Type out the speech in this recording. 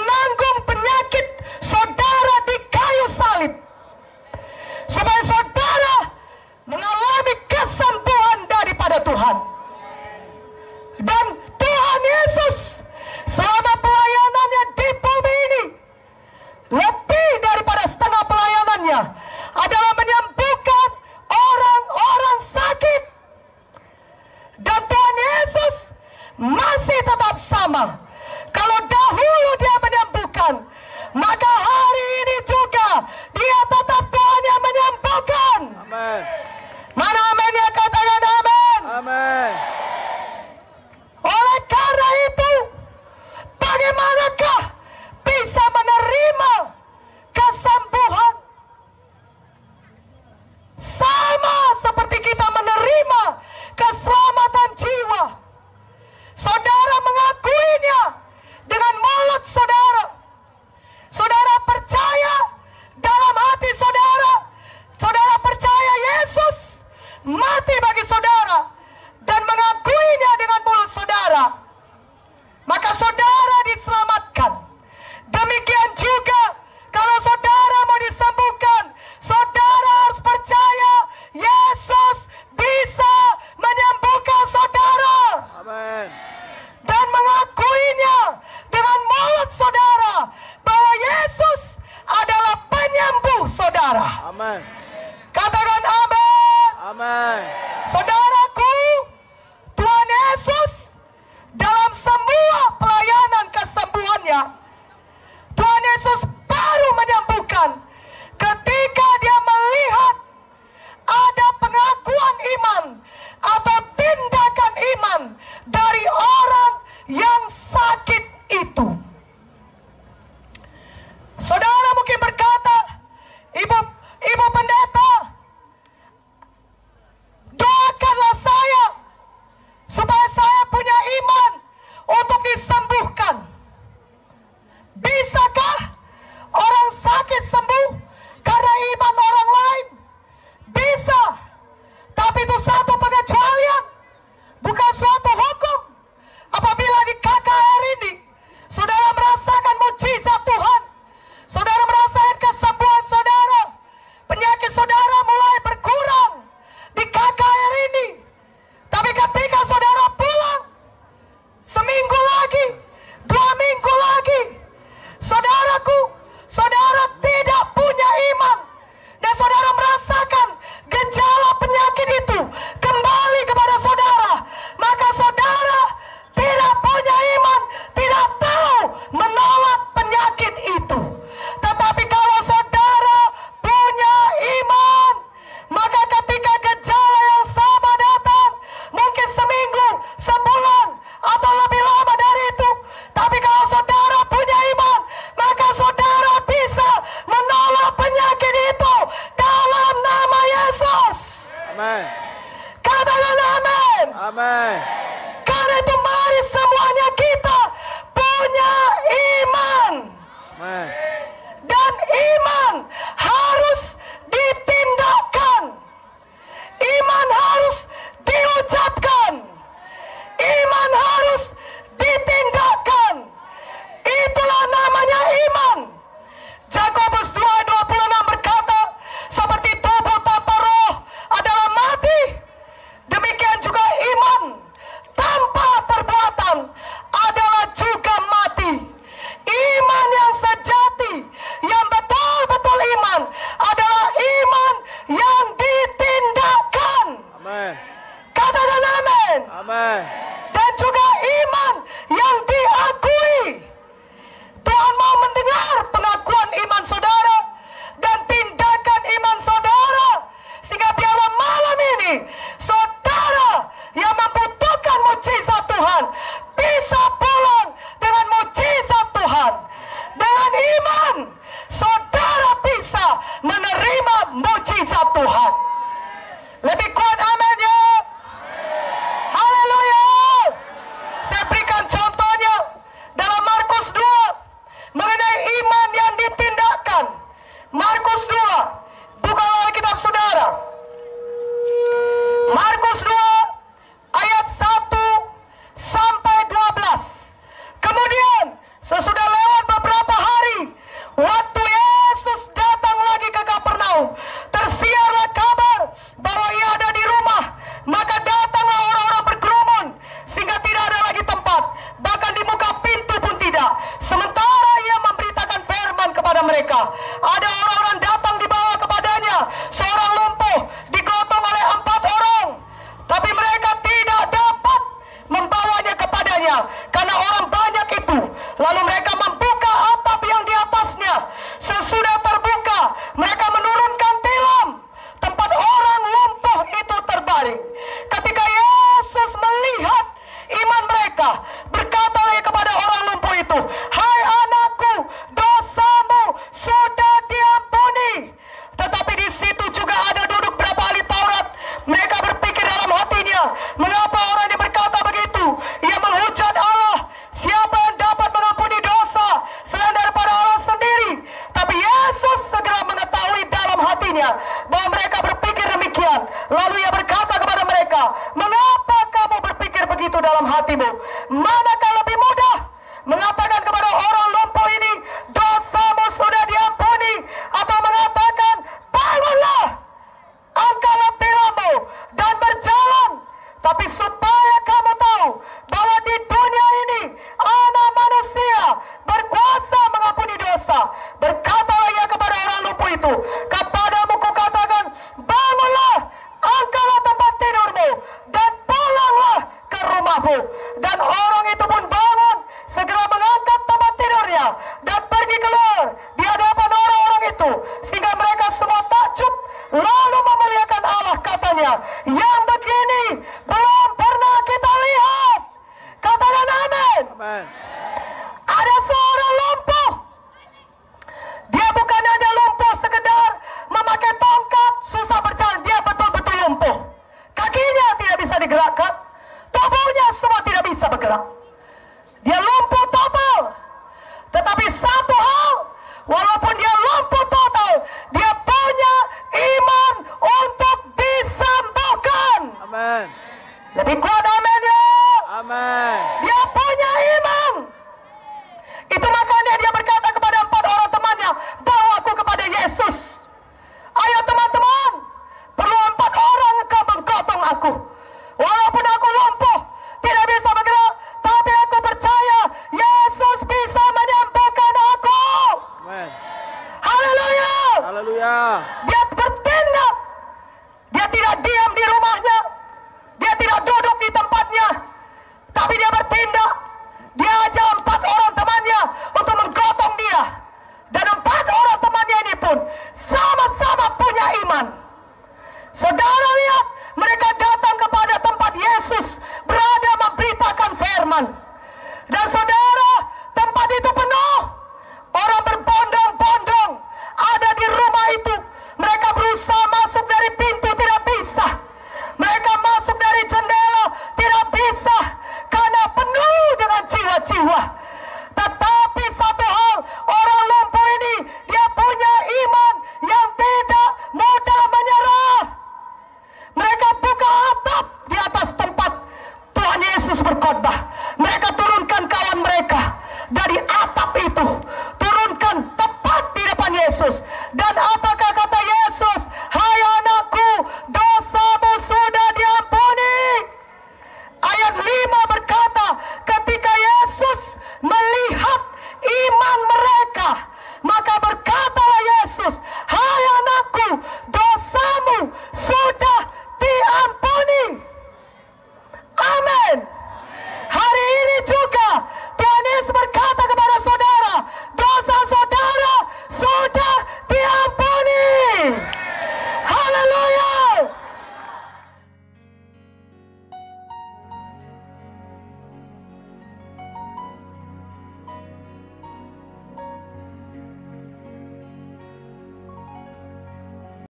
menanggung penyakit saudara di kayu salib, supaya saudara mengalami kesembuhan daripada Tuhan. Dan Tuhan Yesus selama pelayanannya di bumi ini, lebih daripada setengah pelayanannya adalah menyembuhkan orang-orang sakit. Dan Tuhan Yesus masih tetap sama. Kalau dahulu dia menyembuhkan, maka hari ini juga dia tetap Tuhan yang menyembuhkan. Amin. Mana amin ya, katakan amin. Amin. Oleh karena itu, bagaimanakah bisa menerima kesembuhan? Sama seperti kita menerima keselamatan jiwa. Saudara mengakuinya dengan mulut saudara. Saudara percaya dalam hati saudara. Saudara percaya Yesus mati bagi saudara dan mengakuinya dengan mulut saudara, maka saudara diselamatkan. Demikian juga kalau saudara mau disembuhkan, saudara harus percaya Yesus bisa menyembuhkan saudara. Amin. Dan mengakuinya dengan mulut saudara bahwa Yesus adalah penyembuh saudara. Amin. Katakan amin. Amin. Saudaraku, Tuhan Yesus dalam semua pelayanan kesembuhannya, Tuhan Yesus baru menyembuhkan ketika dia melihat ada pengakuan iman atau tindakan iman dari orang yang sakit itu. Saudara mungkin berkata, Ibu pendeta, doakanlah saya supaya saya punya iman untuk disembuhkan. Bisakah orang sakit sembuh karena iman orang lain? Bisa, tapi itu satu pengecualian, bukan suatu hukum. Apabila di KKR ini saudara merasakan mujizat Tuhan, saudara merasakan kesembuhan saudara, penyakit saudara mulai berkurang di KKR ini, tapi ketika saudara pulang seminggu lagi, 2 minggu lagi, saudaraku, saudara tidak punya iman dan saudara merasakan gejala penyakit itu kembali kepada saudara, maka saudara tidak punya iman, tidak tahu menolak penyakit itu. Tetapi kalau saudara punya iman, maka ketika gejala yang sama datang, mungkin seminggu, sebulan, atau lebih lama dari itu, tapi kalau saudara punya iman, maka saudara bisa menolak penyakit itu dalam nama Yesus. Amin. Katakan amin. Amin. Karena itu mari semuanya kita punya iman. Amin. Dan iman harus ditindakkan. Iman harus diucapkan. Iman harus ditindakkan. Itulah namanya iman. Yakobus 2:26 berkata, seperti tubuh tanpa roh adalah mati, demikian juga iman tanpa perbuatan adalah juga mati. Iman yang sejati, yang betul-betul iman, adalah iman yang ditindakkan. Amin. Katakan amin. Amin. Dan juga iman yang diakui. Tuhan mau mendengar pengakuan iman saudara dan tindakan iman saudara, sehingga biarlah malam ini saudara yang membutuhkan mujizat Tuhan bisa pulang dengan mujizat Tuhan. Dengan iman saudara bisa menerima mujizat Tuhan. Lebih kuat amin ya. Haleluya. Saya berikan contohnya dalam Markus 2 mengenai iman yang ditindakkan. Markus 2, bukalah Alkitab saudara. Markus 2 ayat 1 sampai 12. Kemudian sesudah lewat beberapa mereka. Ada orang-orang datang dibawa kepadanya, seorang lumpuh digotong oleh 4 orang, tapi mereka tidak dapat membawanya kepadanya karena orang banyak itu. Lalu mereka membuka atap yang di atasnya. Sesudah terbuka, mereka menurunkan tilam tempat orang lumpuh itu terbaring. Ketika Yesus melihat iman mereka, berkatalah kepada orang lumpuh itu, "Hai anakku, dosamu sudah diampuni." Tetapi di situ juga ada duduk berapa ahli Taurat. Mereka berpikir dalam hatinya, "Mengapa orang ini berkata begitu? Ia menghujat Allah. Siapa yang dapat mengampuni dosa selain daripada Allah sendiri?" Tapi Yesus segera mengetahui dalam hatinya bahwa mereka berpikir demikian. Lalu ia berkata kepada mereka, "Mengapa kamu berpikir begitu dalam hatimu? Manakah lebih mudah mengatakan kepada orang lumpuh ini, 'Dosamu sudah diampuni,' atau mengatakan, 'Bangunlah, angkatlah tilammu dan berjalan'? Tapi supaya kamu tahu bahwa di dunia ini Anak Manusia berkuasa mengampuni dosa, berkatalah ia kepada orang lumpuh itu, 'Kepadamu kukatakan, bangunlah, angkatlah tempat tidurmu dan pulanglah ke rumahmu.' Dan orang itu pun bangun, segera mengangkat tempat tidurnya dan pergi keluar di hadapan orang-orang itu, sehingga mereka semua takjub lalu memuliakan Allah, katanya, 'Yang begini belum pernah kita lihat.'" Katakan amin. Amen. Ada seorang lumpuh. Dia bukan hanya lumpuh sekedar memakai tongkat, susah berjalan. Dia betul-betul lumpuh. Kakinya tidak bisa digerakkan, tubuhnya semua tidak bisa bergerak. Dia lumpuh total. Tetapi satu hal, walaupun dia lumpuh total, dia punya iman untuk disembuhkan. Amen. Lebih kuat amin ya. Amen. Dia punya iman. Itu makanya dia berkata kepada 4 orang temannya, "Bawa aku kepada Yesus. Ayo teman-teman, perlu 4 orang engkau menggotong aku. Walaupun aku lumpuh, tidak bisa bergerak, tapi aku percaya Yesus bisa menyembuhkan aku." Amen. Haleluya. Haleluya. Dia bertindak. Dia tidak diam di rumahnya. Dia tidak duduk di tempatnya. Tapi dia bertindak. Dia ajak 4 orang temannya untuk menggotong dia. Dan 4 orang temannya ini pun sama-sama punya iman. Saudara lihat, mereka datang kepada tempat Yesus berada memberitakan firman. Dan saudara, tempat itu penuh. Orang berbondong-bondong ada di rumah itu. Mereka berusaha masuk dari pintu, tidak bisa. Mereka masuk dari jendela, tidak bisa. Karena penuh dengan jiwa-jiwa. Tetapi satu hal, orang lumpuh ini, dia punya iman yang tidak mudah menyerah. Mereka buka atap di atas tempat Tuhan Yesus berkhotbah. Mereka turunkan kawan mereka dari atap itu, turunkan tepat di depan Yesus. Dan